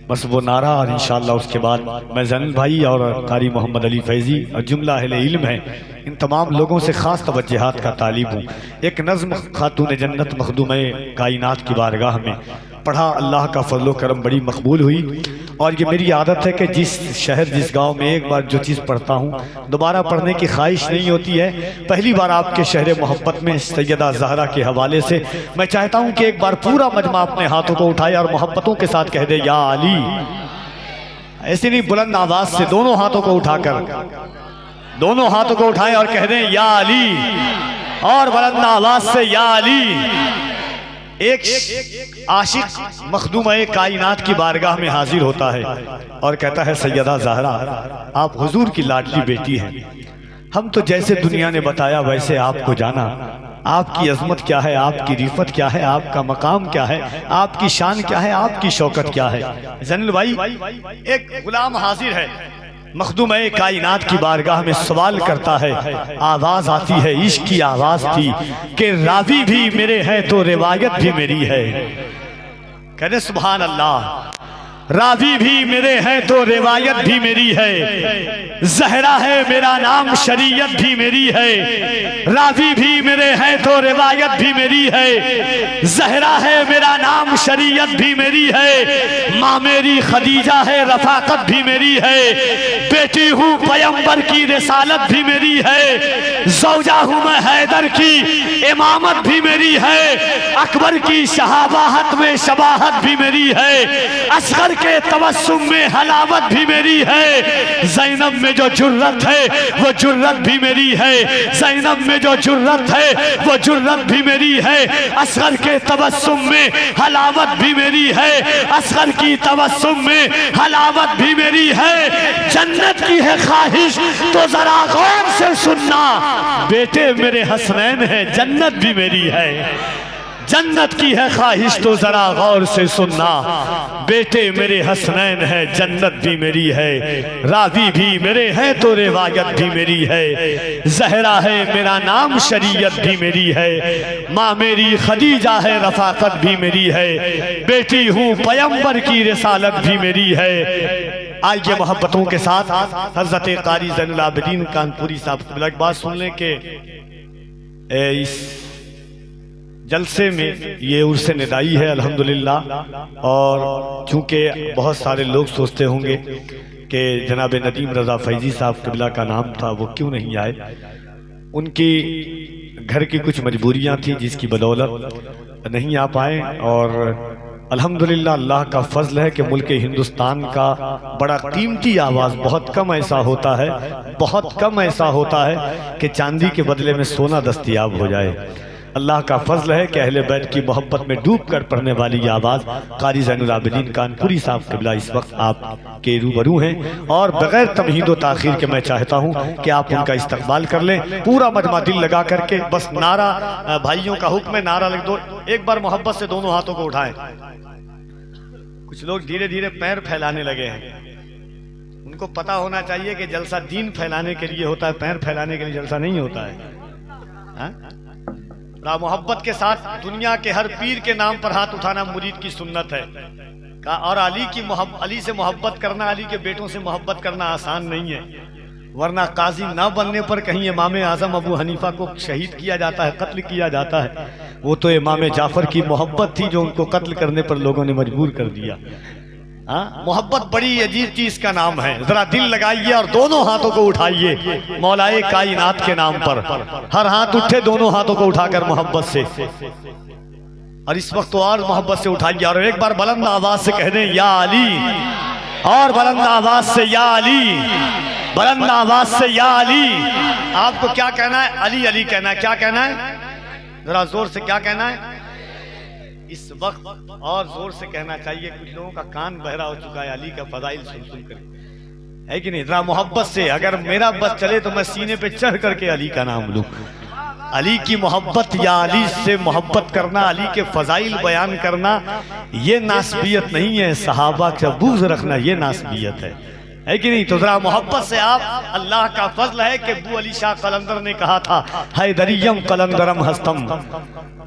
बस वो नारा, और इंशाअल्लाह उसके बाद मैं जैनुल भाई और कारी मोहम्मद अली फैज़ी और जुमला अहले इल्म है, इन तमाम लोगों से ख़ास तवज्जुहात का तालिब हूँ। एक नज़्म खातून जन्नत मखदूम कायनात की बारगाह में पढ़ा, अल्लाह का फजलो करम बड़ी मकबूल हुई। और ये मेरी आदत है कि जिस शहर जिस गांव में एक बार जो चीज़ पढ़ता हूँ दोबारा पढ़ने की ख्वाहिश नहीं होती है। पहली बार आपके शहर मोहब्बत में सैयदा ज़हरा के हवाले से मैं चाहता हूँ कि एक बार पूरा मजमा अपने हाथों को उठाए और मोहब्बतों के साथ कह दे या अली। ऐसे नहीं, बुलंद आवाज से दोनों हाथों को उठाकर, दोनों हाथों को उठाएं और कह दें या अली, और बुलंद आवाज से या अली। एक आशिक मखदूम कायनात की बारगाह में हाजिर होता है और कहता है सैयदा ज़हरा आप हुजूर की लाडली बेटी हैं। हम तो जैसे दुनिया ने बताया वैसे आपको जाना, आपकी अजमत क्या है, आपकी रिफत क्या है, आपका मकाम क्या है, आपकी शान क्या है, आपकी शौकत क्या है। जैनुल भाई एक गुलाम हाजिर है मखदूम कायनात की बारगाह में, सवाल करता है, आवाज आती है, इश्क की आवाज थी कि रावी भी मेरे हैं तो रिवायत भी मेरी है। कहने सुभान अल्लाह, रावी भी मेरे हैं तो रिवायत भी मेरी है, ज़हरा है मेरा नाम शरीयत भी मेरी है। रावी भी मेरे हैं तो रिवायत भी मेरी है, ज़हरा है मेरा नाम शरीयत भी मेरी है। माँ मेरी खदीजा है रफाकत भी मेरी है, बेटी हूँ पैगंबर की रिसालत भी मेरी है। ज़ौजा हूँ मैं हैदर की इमामत भी मेरी है, अकबर की शहाबाहत में शबाहत भी मेरी है। असगर के तबस्सुम में हलावत भी मेरी है। ज़ैनब में जो जुर्रत है वो जुर्रत भी मेरी है, ज़ैनब में जो जुर्रत है वो जुर्रत भी मेरी है। असगर के तबस्सुम में हलावत भी मेरी है, असगर की तबस्सुम में हलावत भी मेरी है। जन्नत की है ख्वाहिश तो जरा गौर से सुनना, बेटे मेरे हसनैन है जन्नत भी मेरी है। जन्नत की है ख्वाहिश तो जरा गौर से सुनना, बेटे मेरे हसनैन है जन्नत भी मेरी है। रावी भी मेरे हैं तो रिवायत भी मेरी है, ज़हरा है मेरा नाम शरीयत भी मेरी है। माँ मेरी खदीजा है रफाकत भी मेरी है, बेटी हूँ पैगंबर की रिसालत भी मेरी है। आइए मोहब्बतों के साथ हज़रत कारी ज़ैनुल आबिदीन कानपुरी साहब एक बात सुन लें कि इस जलसे में ये उर्स निदाई है अल्हम्दुलिल्लाह। और चूँकि बहुत सारे लोग सोचते होंगे कि जनाब नदीम रज़ा फैज़ी साहब क़िबला का नाम था वो क्यों नहीं आए, उनकी घर की कुछ मजबूरियां थी जिसकी बदौलत नहीं आ पाए। और अल्हम्दुलिल्लाह अल्लाह का फजल है कि मुल्क हिंदुस्तान का बड़ा कीमती आवाज़ बहुत कम ऐसा होता है, बहुत कम ऐसा होता है कि चांदी के बदले में सोना दस्तयाब हो जाए। अल्लाह का फजल है कि अहले बैत की मोहब्बत में डूब कर पढ़ने वाली ये आवाज़ कारी ज़ैनुल आबिदीन कानपुरी साहब क़िबला इस वक्त आपके रूबरू हैं। और बग़ैर तमहीद व ताख़ीर के मैं चाहता हूँ कि आप उनका इस्तक़बाल कर लें, पूरा मजमा दिल लगा करके। बस नारा, भाइयों का हुक्म है, नारा लिख दो। एक बार मोहब्बत से दोनों हाथों को उठाएं। कुछ लोग धीरे धीरे पैर फैलाने लगे हैं, उनको पता होना चाहिए कि जलसा दीन फैलाने के लिए होता है, पैर फैलाने के लिए जलसा नहीं होता है। मोहब्बत के साथ दुनिया के हर पीर के नाम पर हाथ उठाना मुरीद की सुन्नत है। और अली से मोहब्बत करना, अली के बेटों से मोहब्बत करना आसान नहीं है, वरना काजी ना बनने पर कहीं इमाम आज़म अबू हनीफा को शहीद किया जाता है, कत्ल किया जाता है। वो तो इमाम जाफ़र की मोहब्बत थी जो उनको कत्ल करने पर लोगों ने मजबूर कर दिया। मोहब्बत बड़ी अजीब चीज का नाम है। जरा दिल लगाइए और दोनों हाथों को उठाइए मौलाए कायनात के नाम पर। हर हाथ उठे दोनों हाथों को उठाकर मोहब्बत से, और इस वक्त तो और मोहब्बत से उठाइए और एक बार बुलंद आवाज से कह दें या अली, और बुलंद आवाज से या अली, बुलंद आवाज से या अली। आपको क्या कहना है? अली अली कहना है। क्या कहना है? जरा जोर से क्या कहना है? इस वक्त और जोर से कहना चाहिए, कुछ लोगों का कान बहरा हो चुका है अली का फजाइल सुन सुन कर, है कि नहीं? जरा मोहब्बत से, अगर मेरा बस चले तो मैं सीने पे चढ़ करके अली का नाम लूं। अली की मोहब्बत या अली से मोहब्बत करना, अली के फजाइल बयान करना, ये नासबियत नहीं है। सहाबा का बुग़्ज़ रखना ये नासबियत है। है कि नहीं? तो जरा मोहब्बत से आप, अल्लाह का फजल है कि अबू अली शाह कलंदर ने कहा था, हैदरियम कलंदरम हस्तम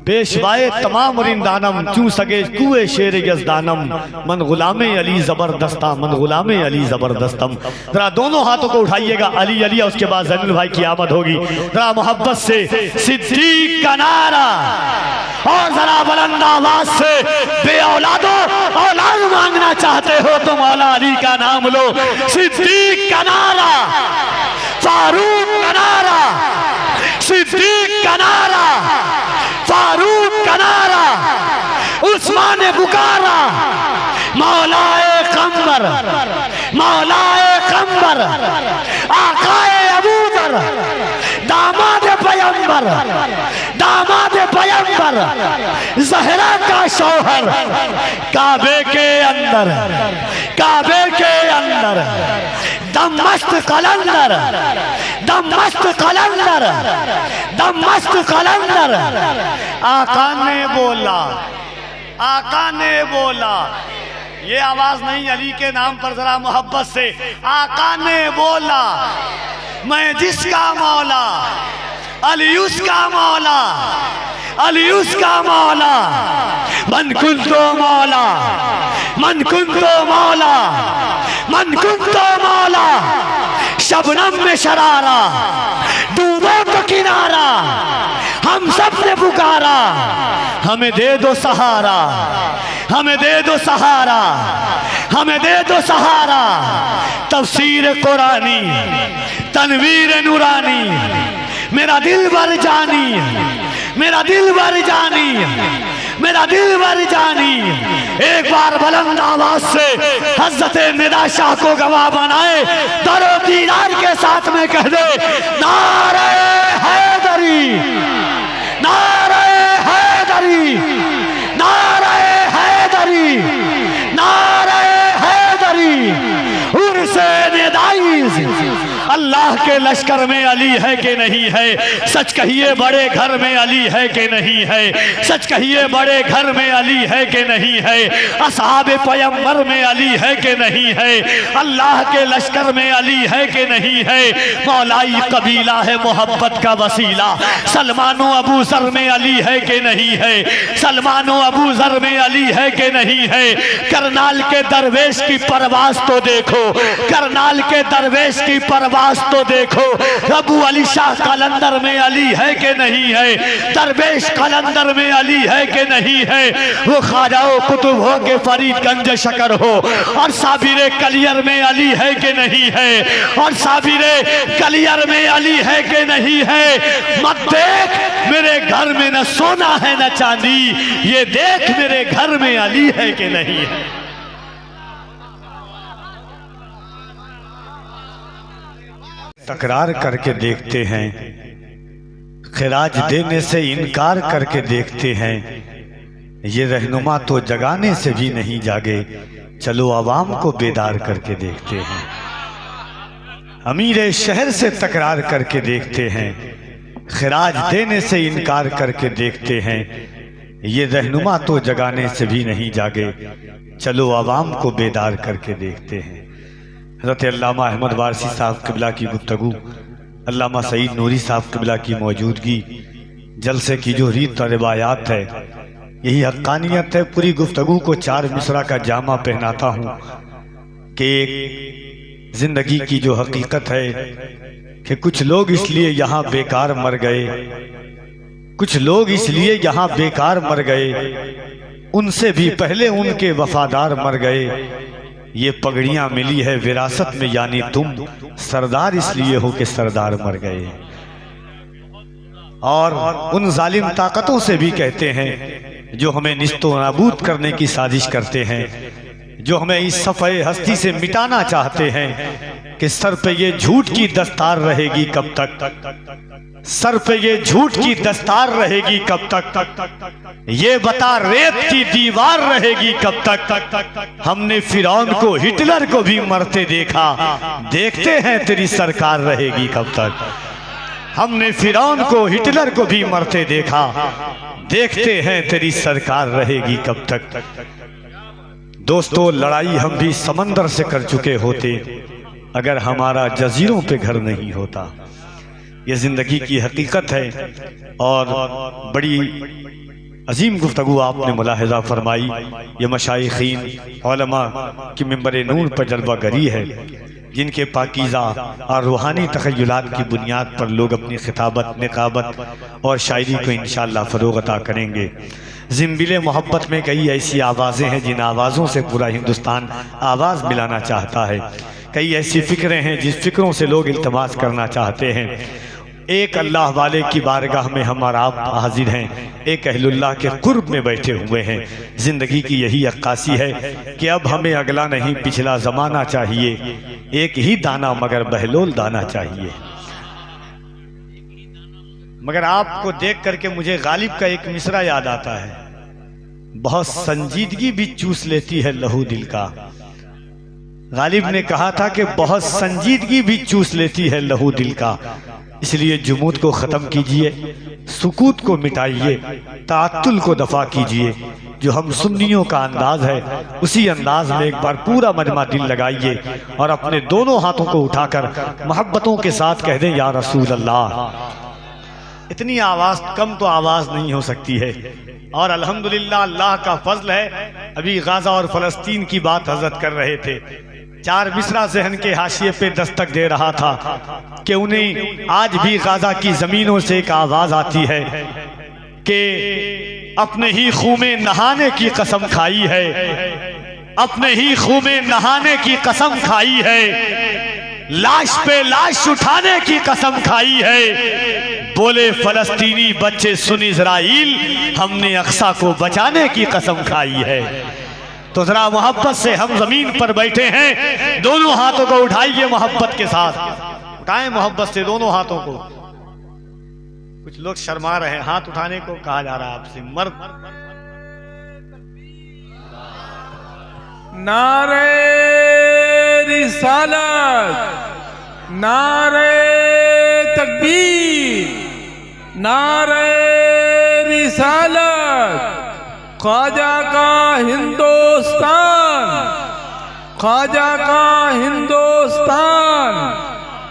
पेशवाए तमाम रिंदानम चू सगे कुए शेर यजदानम मन गुलामे अली जबरदस्ता मन गुलामे अली जबरदस्तम। जरा दोनों हाथों को उठाइएगा, अली अली, उसके बाद जैनुल भाई की आमद होगी। जरा मोहब्बत से सिद्दीक का नारा, और जरा बुलंद आवाज से बे औलादो औलाद मांगना चाहते हो तो मौला अली का नाम लो। सिद्दीक का नारा, फारूक का नारा, सिद्दीक का नारा, फारूक का नारा, उस्मान ने पुकारा, मौलाए कम्बर, मौलाए कम्बर, आकाए अबूदर, दामाद पैगंबर, दामाद पैगंबर, ज़हरा का शौहर, काबे के अंदर, काबे के अंदर, दमश्क कलंदर, दमश्क कलंदर, दमश्क कलंदर। आका ने बोला, आका ने बोला, ये आवाज नहीं, अली के नाम पर जरा मोहब्बत से, आका ने बोला, मैं जिसका मौला अली उसका मौला, अली उसका मौला, मन कुन तो मौला, मन कुन तो मौला, मन कुन तो मौला, शबनम में शरारा डूबो तो किनारा, हम सब ने पुकारा, हमें दे दो सहारा, हमें दे दो सहारा, हमें दे दो सहारा। तफसीर कुरानी, तनवीर नूरानी, मेरा दिल भर जानी, मेरा दिल भर जानी, मेरा दिल भर जानी। एक बार बुलंद आवाज से हज़रत निदा शाह को गवाह बनाए, दरो दीदार के साथ में कह दे, नारे हैदरी, नारे हैदरी, नारे हैदरी, नारे हैदरी। उर्से निदाइज, अल्लाह के लश्कर में अली है कि नहीं है? सच कहिए बड़े घर में अली है कि नहीं है? सच कहिए बड़े घर में अली है कि नहीं है? असहाब पैगंबर में अली है कि नहीं है? अल्लाह के लश्कर में अली है कि नहीं है? मौलाई कबीला है मोहब्बत का वसीला, सलमानो अबू जर में अली है कि नहीं है? सलमानो अबू जर में अली है कि नहीं है? करनाल के दरवेश की परवाज तो देखो, करनाल के दरवेश की परवाज तो देखो। अबू अली शाह कलंदर में अली है कि नहीं है? दरवेश कलंदर में अली है कि नहीं है? वो ख्वाजाओ कुतुब हो के फरीदगंज शकर हो, और साबिरे कलियर में अली है कि नहीं है? और साबिरे कलियर में अली है कि नहीं है? मत देख मेरे घर में न सोना है न चांदी, ये देख मेरे घर में अली है कि नहीं है। तकरार करके देखते हैं, खिराज देने से इनकार करके देखते हैं, ये रहनुमा तो जगाने से भी नहीं जागे, चलो आवाम को बेदार करके देखते हैं। अमीर शहर से तकरार करके देखते हैं, खिराज देने से इनकार करके देखते हैं, ये रहनुमा तो जगाने से भी नहीं जागे, चलो आवाम को बेदार करके देखते हैं। हज़रत अल्लामा अहमद वारसी साहब क़िबला की गुफ्तगू, अल्लामा सईद नूरी साहब क़िबला की मौजूदगी, जलसे की जो रीत और रिवायात है, यही हक़ानियत है। पूरी गुफ्तगू को 4 मिसरा का जामा पहनाता हूँ कि एक ज़िंदगी की जो हकीकत है कि कुछ लोग इसलिए यहाँ बेकार मर गए, कुछ लोग इसलिए यहाँ बेकार मर गए, उनसे भी पहले उनके वफादार मर गए। ये पगड़ियां मिली है विरासत में, यानी तुम सरदार इसलिए हो कि सरदार मर गए। और उन जालिम ताकतों से भी कहते हैं जो हमें निस्तो नाबूद करने की साजिश करते हैं, जो हमें इस सफ़े हस्ती से मिटाना चाहते हैं, कि सर पे ये झूठ की दस्तार रहेगी कब तक, सर पे ये झूठ की दस्तार रहेगी कब तक, ये बता रेत की दीवार रहेगी कब तक। हमने फिरौन को हिटलर को भी मरते देखा, देखते हैं तेरी सरकार रहेगी कब तक। हमने फिरौन को हिटलर को भी मरते देखा, देखते हैं तेरी सरकार रहेगी कब तक। दोस्तों, लड़ाई हम भी समंदर से कर चुके होते, अगर हमारा जजीरों पे घर नहीं होता। ये ज़िंदगी की हकीकत है और बड़ी अजीम गुफ्तगू आपने मुलाहिज़ा फरमाई। ये मशाइखीन उलमा की मिंबर नूर पर जलवा गरी है, जिनके पाकीज़ा और रूहानी तख़य्युलात की बुनियाद पर लोग अपनी खिताबत, निकाबत और शायरी को इंशाअल्लाह फ़रोग़ अता करेंगे। ज़िम्बिल मोहब्बत में कई ऐसी आवाज़ें हैं जिन आवाज़ों से पूरा हिंदुस्तान आवाज़ मिलाना चाहता है। कई ऐसी फ़िक्रें हैं जिस फ़िक्रों से लोग इल्तमास करना चाहते हैं। एक अल्लाह वाले की बारगाह में हम और आप हाजिर हैं, एक अहलुल्लाह के कुर्ब में बैठे हुए हैं। ज़िंदगी की यही अक्कासी है कि अब हमें अगला नहीं पिछला ज़माना चाहिए, एक ही दाना मगर बहलोल दाना चाहिए। मगर आपको देख करके मुझे गालिब का एक मिसरा याद आता है, बहुत संजीदगी भी चूस लेती है लहू दिल का। गालिब ने कहा था कि बहुत संजीदगी भी चूस लेती है लहू दिल का, इसलिए जुमूद को ख़त्म कीजिए, सुकूत को मिटाइए, ताअत्तुल को दफा कीजिए। जो हम सुन्नियों का अंदाज है उसी अंदाज में एक बार पूरा मजमा दिल लगाइए और अपने दोनों हाथों को उठाकर मोहब्बतों के साथ कह दें या रसूल अल्लाह। इतनी आवाज़ कम तो आवाज़ नहीं हो सकती है। और अल्हम्दुलिल्लाह अल्लाह का फजल है, अभी गाज़ा और फ़लस्तीन की बात हज़रत कर रहे थे। 4 मिसरा ज़हन के हाशिए पे दस्तक दे रहा था कि उन्हें आज भी गाज़ा की ज़मीनों से एक आवाज़ आती है कि अपने ही खून में नहाने की कसम खाई है, अपने ही खून में नहाने की कसम खाई है, लाश पे लाश उठाने की कसम खाई है। बोले फ़लस्तीनी बच्चे सुन इज़राइल, हमने अक्सा को बचाने की कसम खाई है। तो जरा मोहब्बत से हम जमीन पर बैठे हैं, दोनों हाथों को उठाइए मोहब्बत के साथ, उठाएं मोहब्बत से दोनों हाथों को। कुछ लोग शर्मा रहे हैं, हाथ उठाने को कहा जा रहा है आपसे। मर्द नारे रिसालत, नारे तकबीर, नारे रिसालत, ख्वाजा का हिंदुस्तान, ख्वाजा का हिंदुस्तान,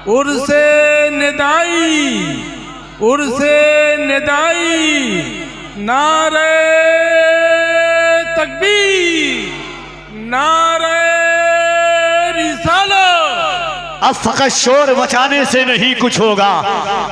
उर्से निदाई, उर्से निदाई, नारे तकबीर, नारे रिसालत। अब फकत शोर मचाने से नहीं कुछ होगा,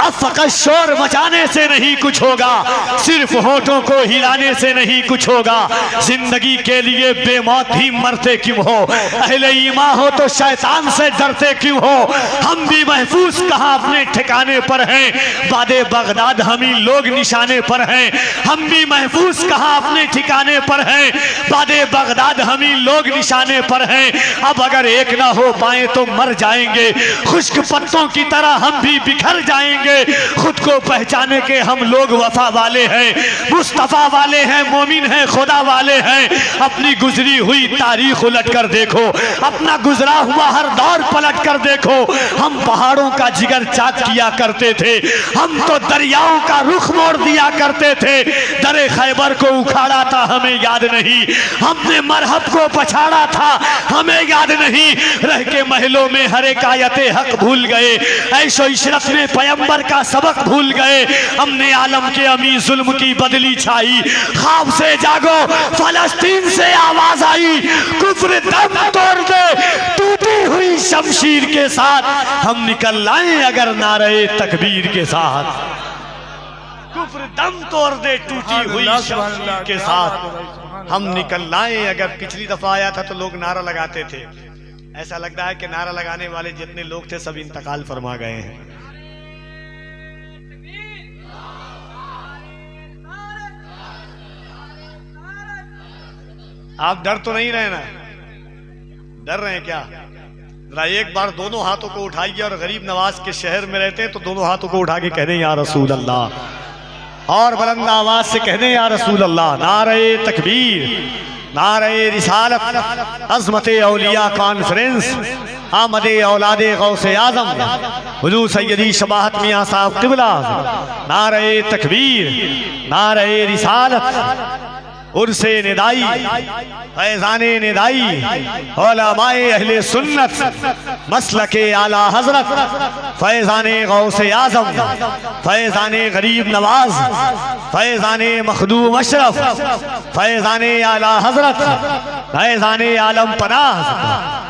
अब फकत शोर मचाने से नहीं कुछ होगा, सिर्फ होठों को हिलाने से नहीं कुछ होगा। जिंदगी के लिए बेमौत ही मरते क्यों हो, अहले ईमान हो तो शैतान से डरते क्यों हो। हम भी महफूज कहाँ अपने ठिकाने पर हैं, बादे बगदाद हम ही लोग निशाने पर हैं। हम भी महफूज कहाँ अपने ठिकाने पर हैं, बादे बगदाद हम ही लोग निशाने पर हैं। अब अगर एक ना हो पाए तो मर जाएंगे, खुश्क पत्तों की तरह हम भी बिखर जाएंगे। खुद को पहचाने के हम लोग वफा वाले हैं, मुस्तफा वाले हैं, मोमिन हैं, खुदा वाले हैं। अपनी गुजरी हुई तारीख उलट कर देखो, अपना गुजरा हुआ हर दौर पलट कर देखो। हम पहाड़ों का जिगर चाक किया करते थे, हम तो दरियाओं का रुख मोड़ दिया करते थे। दरे खैबर को उखाड़ा था हमें याद नहीं, हमने मरहब को पछाड़ा था हमें याद नहीं। रह के महलों में हर एक आयते हक भूल गए, ऐशो इशरत में पैगंबर का सबक भूल गए। हमने आलम के अमी जुल्म की बदली छाई, ख्वाब से जागो फलस्तीन से आवाज आई। कुफ्र दम तोड़ दे टूटी हुई शमशीर के साथ, हम निकल आए अगर नारे तकबीर के साथ। कुफ्र दम तोड़ दे टूटी हुई शमशीर के साथ, हम निकल आए। अगर पिछली दफा आया था तो लोग नारा लगाते थे, ऐसा लगता है कि नारा लगाने वाले जितने लोग थे सब इंतकाल फरमा गए हैं। आप डर तो नहीं रहे ना, डर रहे हैं क्या? जरा एक बार दोनों हाथों को उठाइए, और गरीब नवाज के शहर में रहते हैं तो दोनों हाथों को उठा के कह दें या रसूल अल्लाह, और बुलंद आवाज से कह दें या रसूल अल्लाह। नारे तकबीर, नारे रिसालत, अज़मते औलिया कॉन्फ्रेंस, आमदे औलादे गौसे आज़म हुज़ूर सैयदी शबाहत मियां साहब क़िबला। नारे तकबीर, नारे रिसालत, उर्से निदाई फैज़ाने निदाई उलमाए अहले सुन्नत मसलके आला हजरत फैज़ाने गौसे आज़म फैज़ाने गरीब नवाज फैज़ाने मखदूम अशरफ फैज़ाने आला हजरत फैज़ाने आलम पनाह।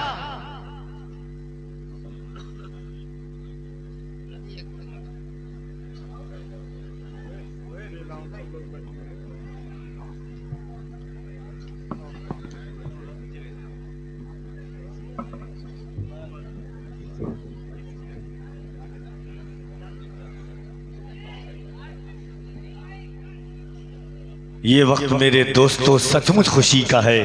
ये वक्त मेरे दोस्तों सचमुच खुशी का है,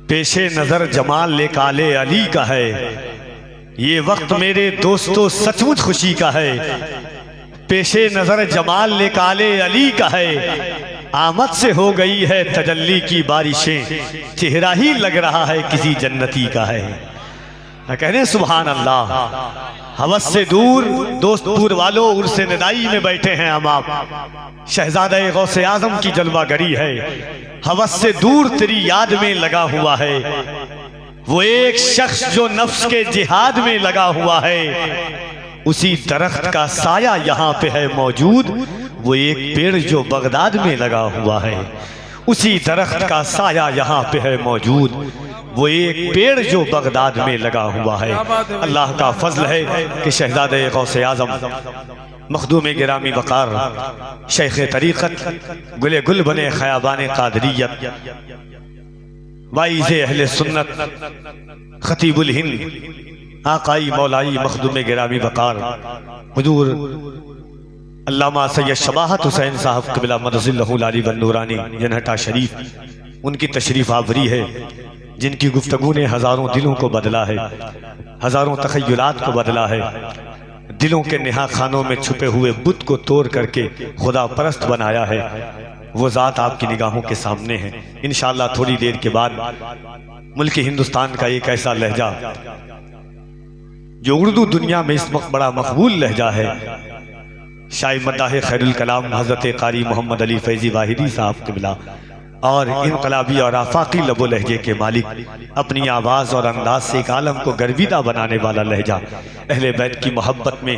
पेशे नजर जमाल ले काले अली का है। ये वक्त मेरे दोस्तों सचमुच खुशी का है, पेशे नजर जमाल ले काले अली का है। आमद से हो गई है तजल्ली की बारिशें, चेहरा ही लग रहा है किसी जन्नती का है। न कहने सुभान अल्लाह। हवस से दूर दोस्तपुर वालों उर्से निदाई में बैठे हैं हम आप, शहजादे गौसे आजम की जलवागरी है। हवस से दूर तेरी याद में लगा हुआ है वो एक शख्स जो नफ्स के जिहाद में लगा हुआ है। उसी दरख्त का साया यहाँ पे है मौजूद, वो एक पेड़ जो बगदाद में लगा हुआ है। उसी दरख्त का साया यहाँ पे है मौजूद, वो एक पेड़ जो बगदाद में लगा हुआ है। अल्लाह का फजल है कि शहजादे गौसे आजम मखदूम गिरामी वकार शेख तरीक़त गुले गुल बने ख़याबान क़ादरियत वाइज़े अहले सुन्नत खतीबुल हिंद आकाई मौलाई मखदूम गिरामी वकार हुजूर अल्लामा सैयद शबाहत हुसैन साहब क़िबला मदज़िल्लहुल आली वन नूरानी जनहटा शरीफ, उनकी तशरीफ़ आवरी है, जिनकी गुफ्तगू ने हज़ारों दिलों को बदला है, हज़ारों तख़य्युलात को बदला है। दिलों के नेहा खानों में छुपे हुए बुत को तोड़ करके खुदा परस्त बनाया है। वो ज़ात आपकी निगाहों के सामने है। इंशाअल्लाह थोड़ी देर के बाद मुल्क हिंदुस्तान का एक ऐसा लहजा जो उर्दू दुनिया में इस वक्त बड़ा मकबूल लहजा है, शायद मद्दाह खैरुल कलाम हज़रत क़ारी मोहम्मद अली फैज़ी वाहिदी साहब क़िबला और इनकलाबी और आफाकी लबो लहजे के मालिक, अपनी आवाज़ और अंदाज से एक आलम को गर्विदा बनाने वाला लहजा, अहले बैत की मोहब्बत में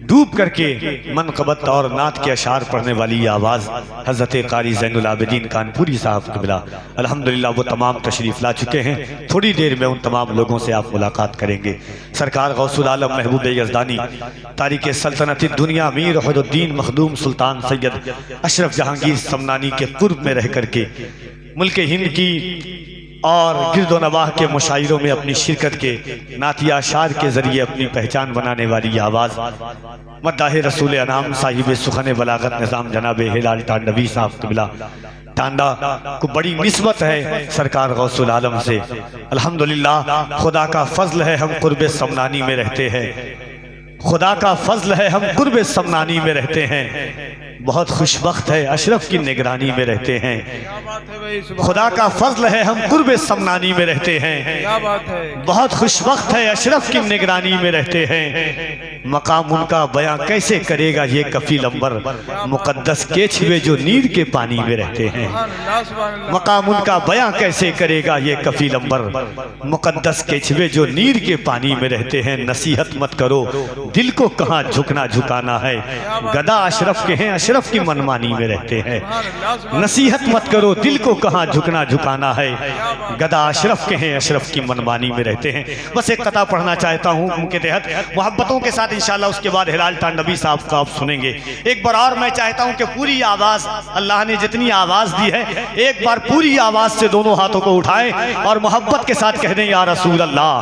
डूब करके मनक़बत और नात के अशार पढ़ने वाली आवाज़ हज़रत क़ारी ज़ैनुल आबिदीन कानपुरी साहब क़िबला अल्हम्दुलिल्लाह वो तमाम तशरीफ़ ला चुके हैं। थोड़ी देर में उन तमाम लोगों से आप मुलाकात करेंगे। सरकार गौसुल आलम महबूब यज़दानी तारिक सल्तनत दुनिया मीर वहीदुद्दीन मखदूम सुल्तान सैयद अशरफ जहांगीर समनानी के कुर्ब में रह करके मुल्क हिंद की और गिरदो नवाह के मुशायरों में अपनी शिरकत के नातिया शार के जरिए अपनी पहचान बनाने वाली आवाज़ मद्दाह रसूल अनाम साहिब सुखन बलागत निज़ाम जनाब हिलाल टांडवी साहब क़िबला टांडा को बड़ी निस्बत है सरकार गौसुल आलम से। अल्हम्दुलिल्लाह खुदा का फजल है हम कुर्ब समनानी में रहते हैं, खुदा का फजल है हम कुर्ब समनानी में रहते हैं। बहुत खुशबख्त है अशरफ की निगरानी में रहते हैं, खुदा का फजल है हम कुर्ब समनानी में रहते हैं। बहुत खुशबख्त है अशरफ की निगरानी में रहते हैं। मकाम उनका बयां कैसे करेगा ये कफील अंबर, मुकद्दस केचुए जो नीर के पानी में रहते हैं। मकाम उनका बयां कैसे करेगा ये कफील अंबर, मुकद्दस केचुए जो नीर के पानी में रहते हैं। नसीहत मत करो दिल को कहाँ झुकना झुकाना है, गदा अशरफ के हैं अशरफ की मनमानी में रहते हैं। नसीहत मत करो दिल को कहाँ झुकना झुकाना है, गदा अशरफ के हैं अशरफ की मनमानी में रहते हैं। बस एक कथा पढ़ना चाहता हूँ उनके तहत मोहब्बतों के साथ, इंशाल्लाह उसके बाद हिलाल टांडवी साहब का आप सुनेंगे। एक बार और मैं चाहता हूँ कि पूरी आवाज़, अल्लाह ने जितनी आवाज़ दी है एक बार पूरी आवाज़ से दोनों हाथों को उठाएं और मोहब्बत के साथ कह दें या रसूल अल्लाह।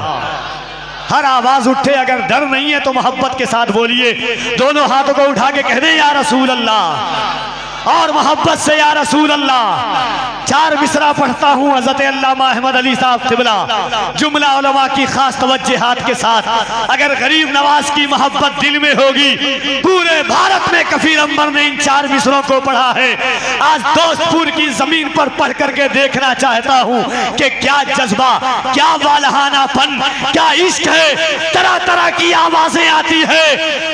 हर आवाज उठे, अगर डर नहीं है तो मोहब्बत के साथ बोलिए, दोनों हाथों को उठा के कह दें या रसूल अल्लाह और मोहब्बत से या रसूल अल्लाह। चार मिसरा पढ़ता हूँ हज़रत अल्लामा अहमद अली साहब क़िबला जुमला उलमा की खास तवज्जुहात के साथ। अगर गरीब नवाज की मोहब्बत दिल में होगी, पूरे भारत में कफील अंबर ने इन चार मिसरों को पढ़ा है। आज दोस्तपुर की जमीन पर पढ़ करके देखना चाहता हूँ कि क्या जज्बा, क्या वालहानापन, क्या इश्क है। तरह तरह की आवाजें आती है।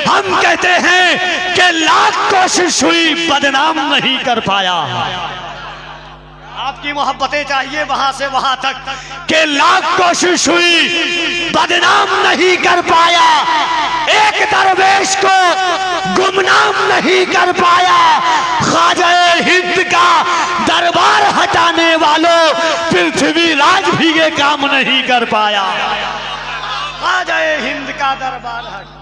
हम कहते हैं कि लाख को कोशिश हुई बदनाम नहीं कर पाया। आपकी मोहब्बतें चाहिए वहां से वहां तक के लाख कोशिश हुई बदनाम नहीं कर पाया, एक दरवेश को गुमनाम नहीं कर पाया। ख्वाजा हिंद का दरबार हटाने वालों पृथ्वी राज भी ये काम नहीं कर पाया। ख्वाजा हिंद का दरबार हटा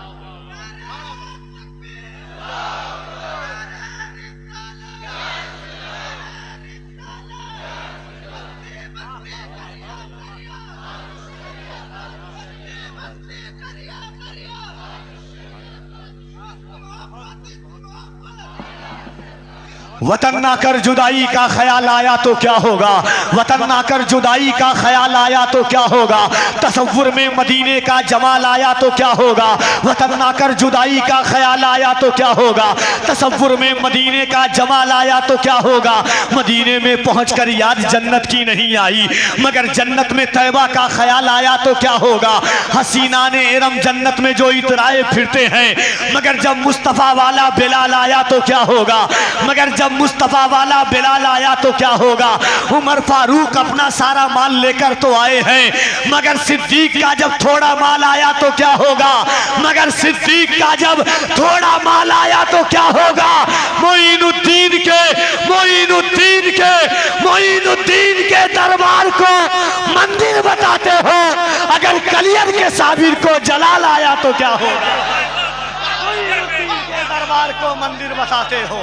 वतन ना कर जुदाई का ख्याल आया तो क्या होगा, वतन ना कर जुदाई का ख्याल आया तो क्या होगा, तसव्वुर में मदीने का जमाल आया तो क्या होगा। वतन ना कर जुदाई का ख्याल आया तो क्या होगा, तसव्वुर में मदीने का जमाल आया तो क्या होगा। मदीने में पहुंचकर याद जन्नत की नहीं आई, मगर जन्नत में तैबा का ख्याल आया तो क्या होगा। हसीना ने इरम जन्नत में जो इतराए फिरते हैं, मगर जब मुस्तफ़ा वाला बिलाल आया तो क्या होगा, मगर जब मुस्तफा वाला बिलाल आया तो क्या होगा। उमर फारूक अपना सारा माल लेकर तो आए हैं, मगर सिद्दीक का जब थोड़ा माल आया तो क्या होगा, मगर सिद्दीक का जब थोड़ा माल आया तो क्या होगा। मोइनुद्दीन के दरबार को मंदिर बताते हो, अगर कलियर के साबिर को जलाल आया तो क्या होगा। मोइनुद्दीन के दरबार को मंदिर बताते हो।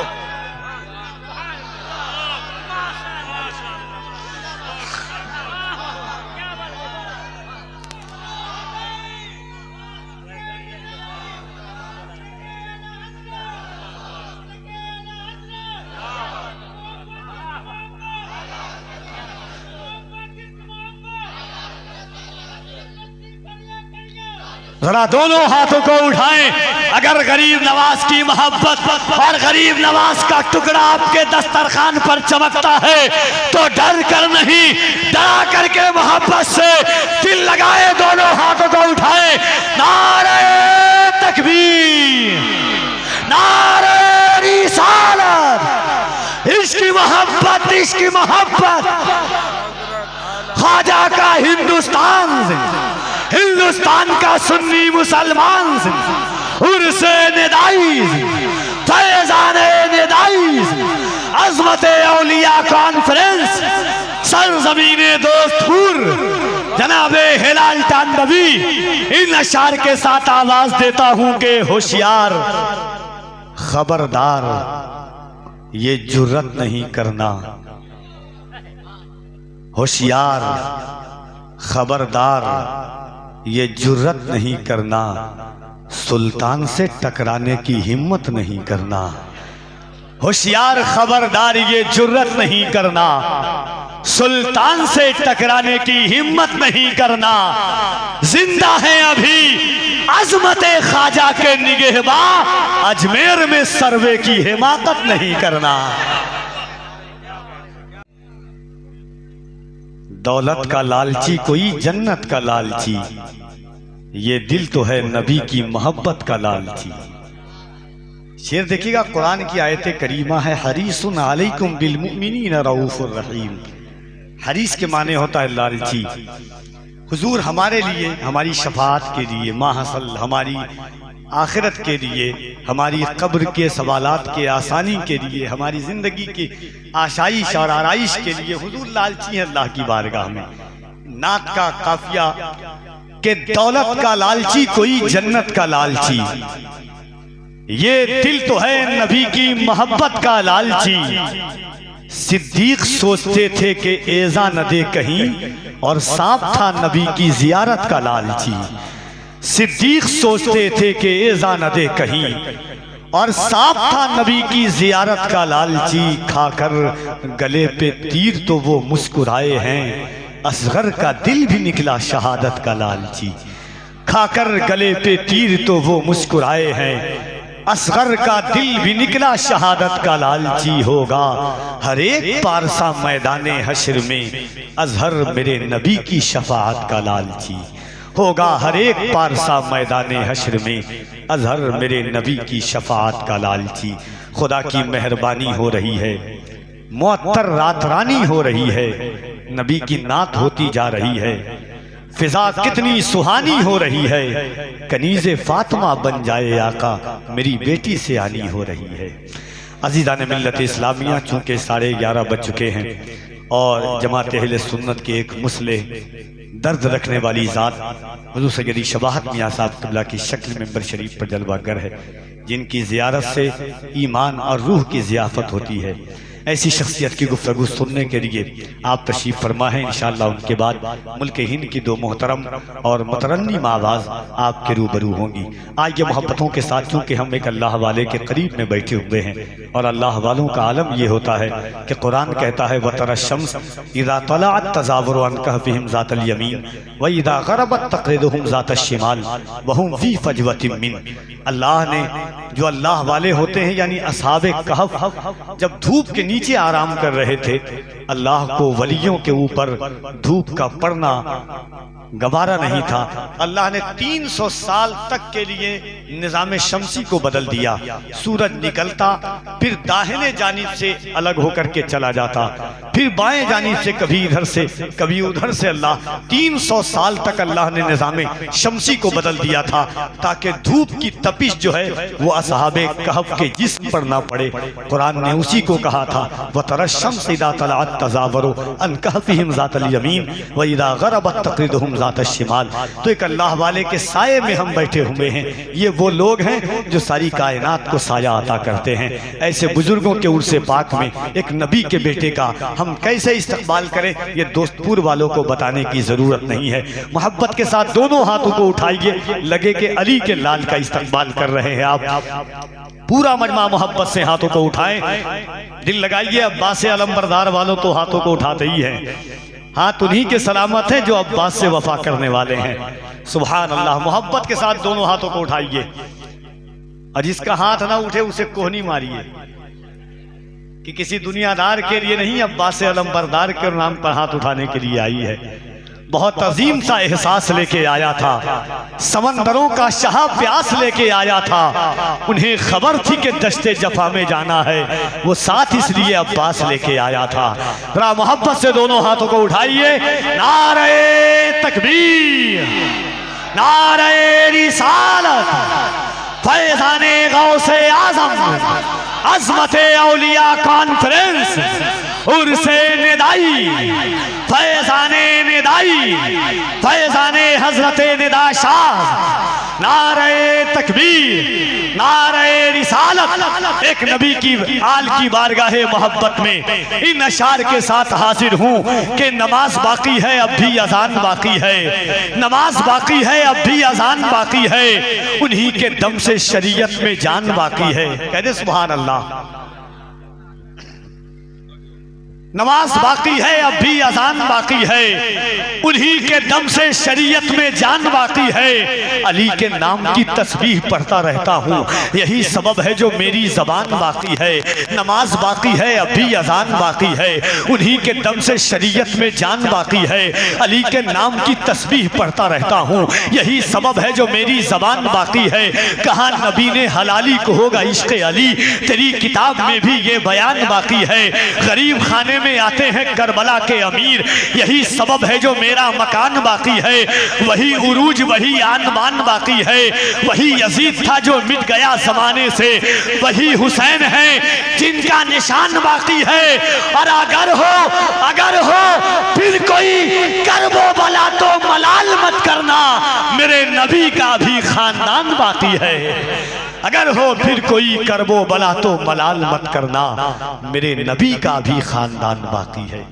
जरा दोनों हाथों को उठाएं, अगर गरीब नवाज की मोहब्बत और गरीब नवाज का टुकड़ा आपके दस्तरखान पर चमकता है तो डर कर नहीं, डरा करके मोहब्बत से दिल लगाए। दोनों हाथों को उठाएं, नारे तकबीर, नारे रिसालत, इश्क मोहब्बत, इश्क मोहब्बत। ख्वाजा का हिंदुस्तान का सुन्नी मुसलमान उर्से निदाई, फैजाने निदाई, अज़मते औलिया कॉन्फ्रेंस, सरज़मीने दोस्तपुर, जनाबे हिलाल तांडवी। इन अशार के साथ आवाज देता हूं कि होशियार, खबरदार, ये जुर्रत नहीं करना। होशियार, खबरदार, ये जुर्रत नहीं करना। सुल्तान से टकराने की हिम्मत नहीं करना। होशियार, खबरदार, ये जुर्रत नहीं करना। सुल्तान से टकराने की हिम्मत नहीं करना। जिंदा है अभी अजमते ख्वाजा के निगहबां, अजमेर में सर्वे की हिमाकत नहीं करना। दौलत का लालची कोई जन्नत का लालची, ये दिल तो है नबी की मोहब्बत का लालची। शेर देखिएगा, कुरान की आयत करीमा है, हरीसुन अलैकुम बिल मुमिनीन रऊफुर रहीम। हरीस के माने होता है लालची। हुजूर हमारे लिए, हमारी शफाअत के लिए, माहसल हमारी आखिरत के लिए, हमारी कब्र के सवालात के आसानी के लिए, हमारी जिंदगी की आशाइश और आराइश के लिए हुजूर लालची है अल्लाह की बारगाह में। नात का काफिया के दौलत का लालची कोई जन्नत का लालची, ये दिल तो है नबी की मोहब्बत का लालची। सिद्दीक सोचते थे कि एजा न दे कहीं, और सांप था नबी की जियारत का लालची। सिद्दीक सोचते थे कि एजा न दे कहीं, और सांप था नबी की जियारत का लालची। खाकर गले पे तीर तो वो मुस्कुराए हैं, असगर का दिल भी निकला शहादत का लालची। खाकर गले पे तीर तो वो मुस्कुराए हैं, असगर का दिल भी निकला शहादत का लालची। होगा हर एक पारसा मैदाने हश्र में, अजहर मेरे नबी की शफाअत का लालची। होगा हर एक पारसा मैदान हश्र में अजहर मेरे नबी की शफाअत का लालची। खुदा की मेहरबानी हो रही है, मुअत्तर रात रानी हो रही है, नबी की नात होती जा रही है, फिजा कितनी सुहानी हो रही है, कनीज़े फातिमा बन जाए आका मेरी बेटी से आनी हो रही है। अज़ीज़ान मिल्लत इस्लामिया, चूँकि 11:30 बज चुके हैं और जमात अहले सुन्नत के एक मुसले दर्द रखने वाली ज़ात हुज़ूर सैयदी शबाहत मियां साहब क़िबला की शक्ल मेंबर शरीफ पर जलवागर है, जिनकी ज़ियारत से ईमान और रूह की ज़ियाफ़त होती है। ऐसी शख्सियत की गुफ्तगू सुनने के लिए आप तशरीफ़ फरमा है। इंशाअल्लाह उनके बाद मुल्क हिंद की 2 मोहतरम और मुतरन्निम आवाज़ आपके रूबरू होंगी। आइए मोहब्बतों के साथ, चूँकि हम एक अल्लाह वाले के करीब में बैठे हुए हैं और अल्लाह वालों का आलम ये होता है कि कुरान कहता है वतरा शम्स इज़ा तलअत तज़ावरु अन कहफ़िहिम ज़ातल यमीन व इज़ा ग़रबत तक़रिदुहुम ज़ातश शिमाल व हुम फ़ी फ़जवतिन मिन। अल्लाह ने जो अल्लाह वाले होते हैं यानी असहाबे कहफ जब धूप के नीचे आराम कर रहे थे, अल्लाह को वलियों के ऊपर धूप का पड़ना गवारा नहीं था। अल्लाह ने 300 साल तक के लिए निज़ाम शमसी को बदल दिया। सूरज निकलता, फिर दाहिने जानिब से अलग होकर के चला जाता, फिर बाएं जानिब से कभी इधर से कभी उधर से। अल्लाह 300 साल तक अल्लाह ने निज़ाम शमसी को बदल दिया था ताकि धूप की तपिश जो है वो असहाबे कहफ के जिस्म पर ना पड़े। कुरान ने उसी को कहा था वतरा शम्स इज़ा तलअत तज़ावरु अन कहफ़िहिम ज़ातल यमीन व इज़ा ग़रबत तक़रिदुहुम ज़ातश शिमाल। तो एक अल्लाह वाले के साये में हम बैठे हुए हैं। ये वो लोग हैं जो सारी कायनात को साया अता करते हैं। ऐसे बुजुर्गों के उर्से पाक में एक नबी के बेटे का हम कैसे इस्तकबाल करें, ये दोस्तपुर वालों को बताने की ज़रूरत नहीं है। मोहब्बत के साथ दोनों हाथों को उठाइए, लगे कि अली के लाल का इस्तकबाल कर रहे हैं आप। पूरा मजमा मोहब्बत से हाथों को उठाएं, दिल लगाइए। अब्बास अलंबरदार वालों तो हाथों को उठाते ही हैं। हाथ उन्हीं के सलामत हैं जो अब्बास से वफा करने वाले हैं। सुभान अल्लाह। मोहब्बत के साथ दोनों हाथों को उठाइए और जिसका हाथ ना उठे उसे कोहनी मारिए कि किसी दुनियादार के लिए नहीं, अब्बास अलंबरदार के नाम पर हाथ उठाने के लिए आई है। बहुत अजीम सा एहसास लेके आया था, समंदरों का शाह प्यास लेके आया था। उन्हें खबर थी कि दश्ते जफा में जाना है, वो साथ इसलिए अब्बास लेके आया था। जरा मोहब्बत से दोनों हाथों को उठाइए। नारे तकबीर, नारे रिसालत, फैज़ाने गौसे आज़म, अज़मते औलिया कॉन्फ्रेंस, उर्से निदाई, फैज़ाने निदाई, फैज़ाने हज़रते निदा शाह। नारे तकबीर, नारे रिसालत। एक नबी की आल की बारगाहे मोहब्बत में इन अशार के साथ हाजिर हूँ कि नमाज बाकी है अब भी अजान बाकी है, नमाज बाकी है अब भी अजान बाकी है, उन्हीं के दम से शरीयत में जान बाकी है। कह दे सुभान अल्लाह। नमाज बाकी है अब भी अजान बाकी है, उन्हीं के दम से शरीयत में जान बाकी है। अली के नाम की तस्बीह पढ़ता रहता हूँ, यही सबब है जो मेरी जबान बाकी है। नमाज बाकी है अब भी अजान बाकी है, उन्हीं के दम से शरीयत में जान बाकी है। अली के नाम की तस्बीह पढ़ता रहता हूँ, यही सबब है जो मेरी जबान बाकी है। कहा नबी ने हलाली को होगा इश्क़ अली, तेरी किताब में भी ये बयान बाकी है। गरीब खाने में आते हैं करबला के अमीर, यही सबब है जो मेरा मकान बाकी है। वही उरूज वही आनबान बाकी है, वही यजीद था जो मिट गया जमाने से, वही हुसैन है जिनका निशान बाकी है। और अगर हो फिर कोई करबो बला तो मलाल मत करना, मेरे नबी का भी खानदान बाकी है। अगर हो फिर कोई करबो बला तो मलाल मत करना, मेरे नबी का भी खानदान बाकी है।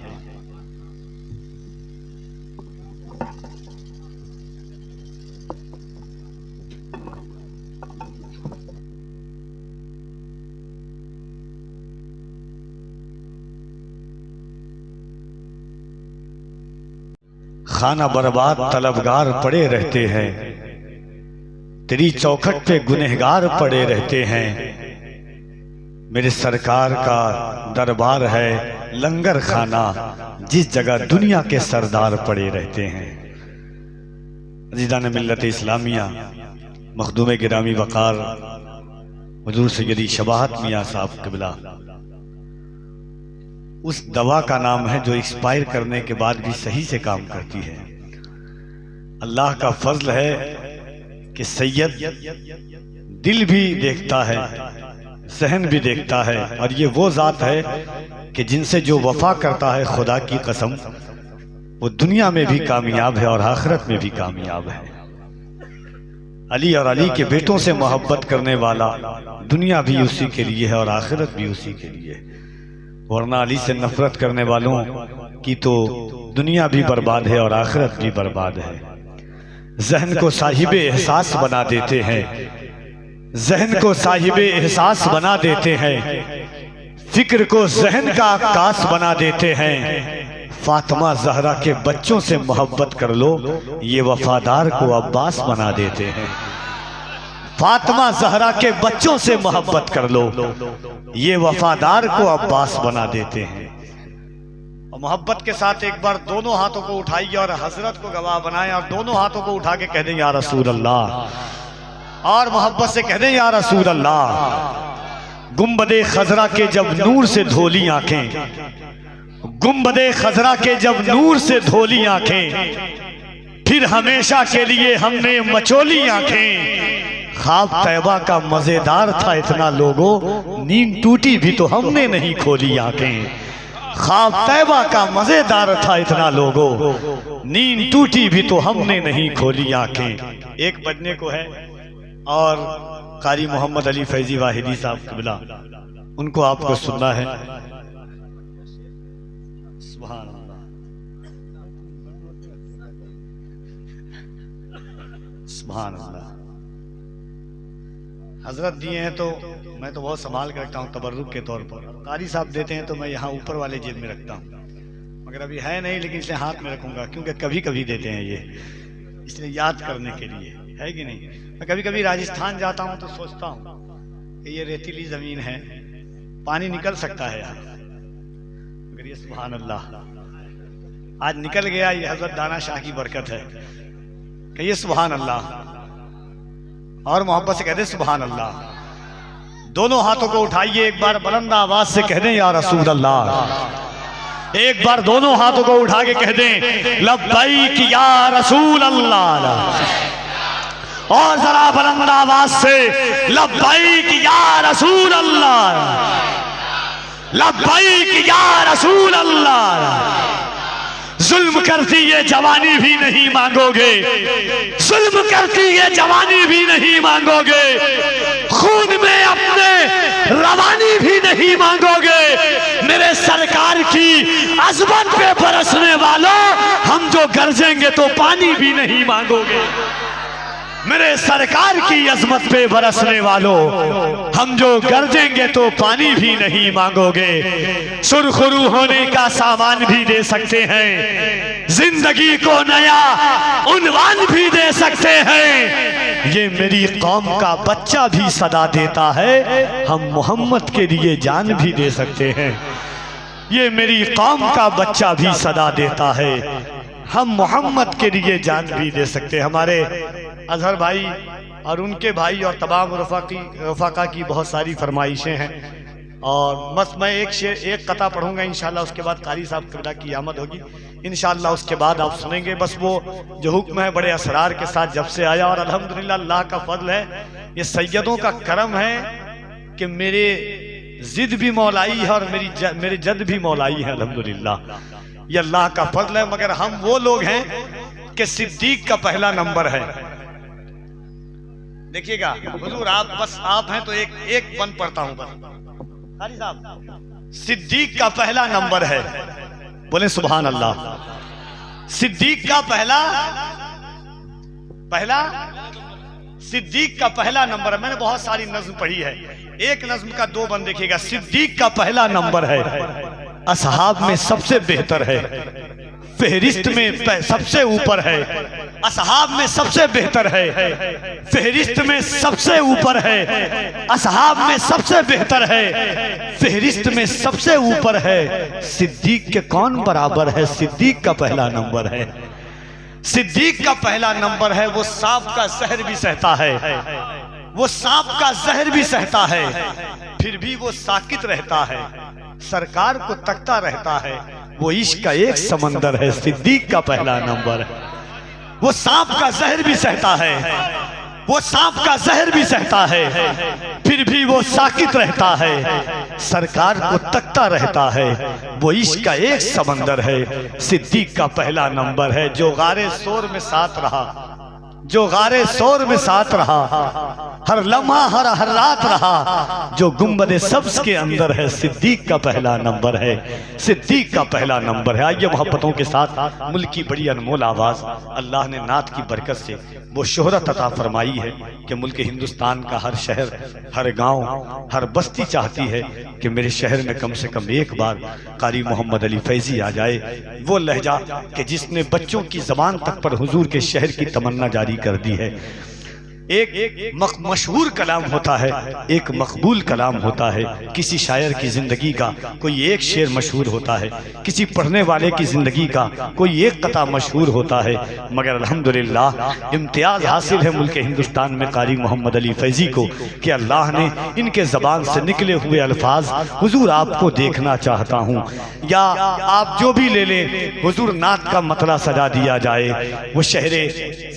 खाना बर्बाद तलबगार पड़े रहते हैं, तेरी चौखट पे गुनहगार पड़े रहते हैं। मेरे सरकार का दरबार है लंगर खाना, जिस जगह दुनिया के सरदार पड़े रहते हैं। अज़ीज़ान मिल्लत इस्लामिया, मखदूम गिरामी वक़ार हुज़ूर सैयदी शबाहत मियाँ साहब क़िबला, उस दवा का नाम है जो एक्सपायर करने के बाद भी सही से काम करती है। अल्लाह का फजल है कि सैयद दिल भी देखता है, सहन भी देखता है, और ये वो ज़ात है कि जिनसे जो वफा करता है, खुदा की कसम, वो दुनिया में भी कामयाब है और आखिरत में भी कामयाब है। अली और अली के बेटों से मोहब्बत करने वाला दुनिया भी उसी के लिए है और आखिरत भी उसी के लिए, वरना अली से नफरत करने वालों की तो दुनिया भी बर्बाद है और आखिरत भी बर्बाद है। जहन को साहिब एहसास बना देते हैं, जहन को साहिब एहसास बना देते हैं, फिक्र को जहन का आकाश बना देते हैं। फातिमा जहरा के बच्चों से मोहब्बत कर लो, ये वफादार को अब्बास बना देते हैं। फातिमा जहरा के बच्चों से मोहब्बत कर लो, ये वफादार को अब्बास बना देते हैं। और मोहब्बत के साथ एक बार दोनों हाथों को उठाइए और हजरत को गवाह बनाएं और दोनों हाथों को उठा के कह दें या रसूल अल्लाह, और मोहब्बत से कह दें या रसूल अल्लाह। गुंबदे खजरा के जब नूर से धोली आंखें, गुंबदे खजरा के जब नूर से धोली आंखें, फिर हमेशा के लिए हमने मचोली आंखें। ख्वाब तैबा का मजेदार था इतना लोगों, नींद टूटी भी तो हमने नहीं खोली आंखें। ख्वाब तैबा का मजेदार था इतना लोगों, नींद टूटी भी तो हमने नहीं खोली आंखें। एक बजने को है और कारी मोहम्मद अली फैजी वाहिदी साहब क़िबला, उनको आपको सुनना है। सुभान अल्लाह, सुभान अल्लाह। हजरत दिए हैं तो मैं तो बहुत संभाल के रखता हूँ तबर्रुक के तौर पर, कारी साहब देते हैं तो मैं यहाँ ऊपर वाले जेब में रखता हूँ, मगर अभी है नहीं, लेकिन इसे हाथ में रखूंगा क्योंकि कभी कभी देते हैं ये, इसलिए याद करने के लिए, है कि नहीं। मैं कभी कभी राजस्थान जाता हूँ तो सोचता हूँ कि ये रेतीली जमीन है, पानी निकल सकता है यहाँ, मगर ये सुभान अल्लाह आज निकल गया। ये हजरत दाना शाह की बरकत है कि ये सुभान अल्लाह, और मोहब्बत से कह दे सुभान अल्लाह। दोनों हाथों को उठाइए, एक बार बुलंद आवाज से कह दें या रसूल अल्लाह। एक बार दोनों हाथों को उठा के कह दें लब्बैक या रसूल अल्लाह, और जरा बुलंद आवाज से लब्बैक या रसूल अल्लाह, लब्बैक या रसूल अल्लाह। जुल्म करती ये जवानी भी नहीं मांगोगे, जुल्म करती ये जवानी भी नहीं मांगोगे, खून में अपने रवानी भी नहीं मांगोगे। मेरे सरकार की अजमत पे बरसने वालों, हम जो गरजेंगे तो पानी भी नहीं मांगोगे। मेरे सरकार की अजमत पे बरसने वालों, हम जो गरजेंगे तो पानी भी नहीं मांगोगे। सुरखरू होने का सामान भी दे सकते हैं, जिंदगी को नया उन्वान भी दे सकते हैं। ये मेरी कौम का बच्चा भी सदा देता है, हम मोहम्मद के लिए जान भी दे सकते हैं। ये मेरी कौम का बच्चा भी सदा देता है, हम मोहम्मद के लिए जान भी दे सकते हैं। हमारे अजहर भाई और उनके भाई और तमाम रफ़ाका की बहुत सारी फरमाइशें हैं, और बस मैं एक कथा पढ़ूंगा इंशाल्लाह, उसके बाद कारी साहब क़िबला की आमद होगी इंशाल्लाह, उसके बाद आप सुनेंगे। बस वो जो हुक्म है बड़े असरार के साथ जब से आया, और अल्हम्दुलिल्लाह अल्लाह का फजल है, ये सैयदों का करम है कि मेरे जिद भी मौलाई है और मेरे जद भी मौलाई है, अल्हम्दुलिल्लाह ये अल्लाह का फजल है। मगर हम वो लोग हैं कि सिद्दीक का पहला नंबर है। देखिएगा हुजूर, आप बस आप हैं तो एक पन पढ़ता हूं बस। कारी साहब, सिद्दीक का पहला नंबर है, बोले सुभान अल्लाह। सिद्दीक का पहला सिद्दीक का पहला नंबर है। मैंने बहुत सारी नज्म पढ़ी है, एक नज्म का दो बंद देखिएगा। सिद्दीक का पहला नंबर है, असहाब में सबसे बेहतर है, फहरिस्त में सबसे ऊपर है, असहाब में सबसे बेहतर है, फहरिस्त में सबसे ऊपर है, असहाब में सबसे बेहतर है, फहरिस्त में सबसे ऊपर है। सिद्दीक के कौन बराबर है, सिद्दीक का पहला नंबर है। सिद्दीक का पहला नंबर है वो सांप का जहर भी सहता है, वो सांप का जहर भी सहता है, फिर भी वो साकित रहता है, सरकार को तकता रहता है। वो इश्क का एक समंदर है, सिद्दीक का पहला नंबर है। वो सांप का जहर भी सहता है, वो सांप का जहर भी सहता है, फिर भी वो साकित रहता है, सरकार को तकता रहता है। वो इश्क का एक समंदर है, सिद्दीक का पहला नंबर है। जो गारे शोर में साथ रहा, जो गारे शोर में साथ रहा, हर लम्हा हर रात रहा, जो गुंबद सब्ज के अंदर है, सिद्दीक का पहला नंबर है, सिद्दीक का पहला नंबर है। आइए मोहब्बतों के साथ मुल्क की बड़ी अनमोल आवाज़, अल्लाह ने नात की बरकत से वो शोहरत अता फरमाई है कि मुल्क हिंदुस्तान का हर शहर, हर गांव, हर बस्ती चाहती है कि मेरे शहर में कम से कम एक बार कारी मोहम्मद अली फैजी आ जाए। वो लहजा कि जिसने बच्चों की ज़बान तक पर हुजूर के शहर की तमन्ना जारी कर दी है। एक मशहूर कलाम होता है, एक मकबूल कलाम होता है। किसी शायर की ज़िंदगी का कोई एक शेर मशहूर होता है, किसी पढ़ने वाले की ज़िंदगी का कोई एक कता मशहूर होता है, मगर अल्हम्दुलिल्लाह इम्तियाज़ हासिल है मुल्क हिंदुस्तान में कारी मोहम्मद अली फैज़ी को कि अल्लाह ने इनके ज़बान से निकले हुए अल्फाज, हुजूर आपको देखना चाहता हूँ, या आप जो भी ले लें, हुजूर नात का मतला सजा दिया जाए। वो शहरे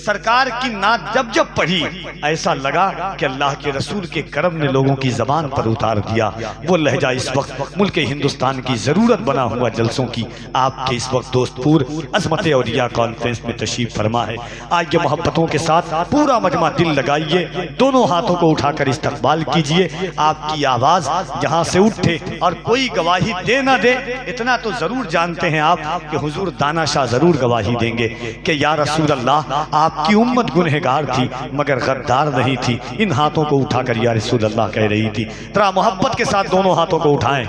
सरकार की नात जब जब पढ़ी, ऐसा लगा कि अल्लाह के रसूल के करम ने लोगों की जबान पर उतार दिया। वो लहजा इस वक्त मुल्क हिंदुस्तान की जरूरत बना हुआ जलसों की आपके इस वक्त दोस्तपुर अजमत औलिया कॉन्फ्रेंस में तशरीफ फरमा है। आइए मोहब्बतों के साथ पूरा मजमा दिल लगाइए, दोनों हाथों को उठाकर इस्तकबाल कीजिए। आपकी आवाज जहां से उठे और कोई गवाही दे ना दे, इतना तो जरूर जानते हैं आप कि हुजूर दानाशाह जरूर गवाही देंगे कि या रसूल अल्लाह आपकी उम्मत गुनहगार थी मगर गद्दार नहीं थी। इन हाथों को उठाकर या रसूल अल्लाह कह रही थी। जरा मोहब्बत के साथ दोनों हाथों को उठाएं,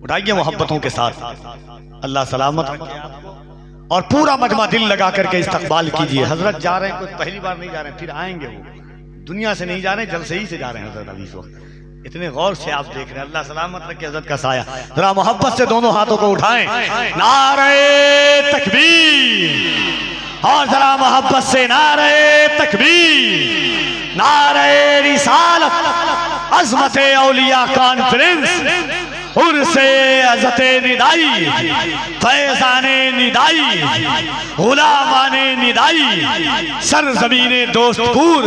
उठाइए मोहब्बतों के साथ। अल्लाह सलामत रखे आपको और पूरा मजमा दिल लगा करके इस्तकबाल कीजिए। हजरत जा रहे हैं, कुछ पहली बार नहीं जा रहे हैं, फिर आएंगे। वो दुनिया से नहीं जा रहे हैं, जल से ही से जा रहे हैं हजरत अभी इस वक्त। इतने गौर से आप देख रहे हैं। अल्लाह सलामत रखे हजरत का साया। जरा मोहब्बत से दोनों हाथों को उठाएं, नारे तकबीर, और जरा मोहब्बत से नारे तकबीर, नारे रिसालत, अज़मत औलिया कॉन्फ्रेंस, उर्से अज़ते निदाई, फैज़ाने निदाई, गुलामाने निदाई, सरज़मीने दोस्तपुर,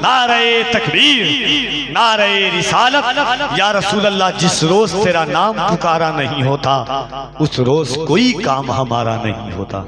नारे तकबीर, नारे रिसालत। या रसूल अल्लाह जिस रोज तेरा नाम पुकारा नहीं होता, उस रोज कोई काम हमारा नहीं होता।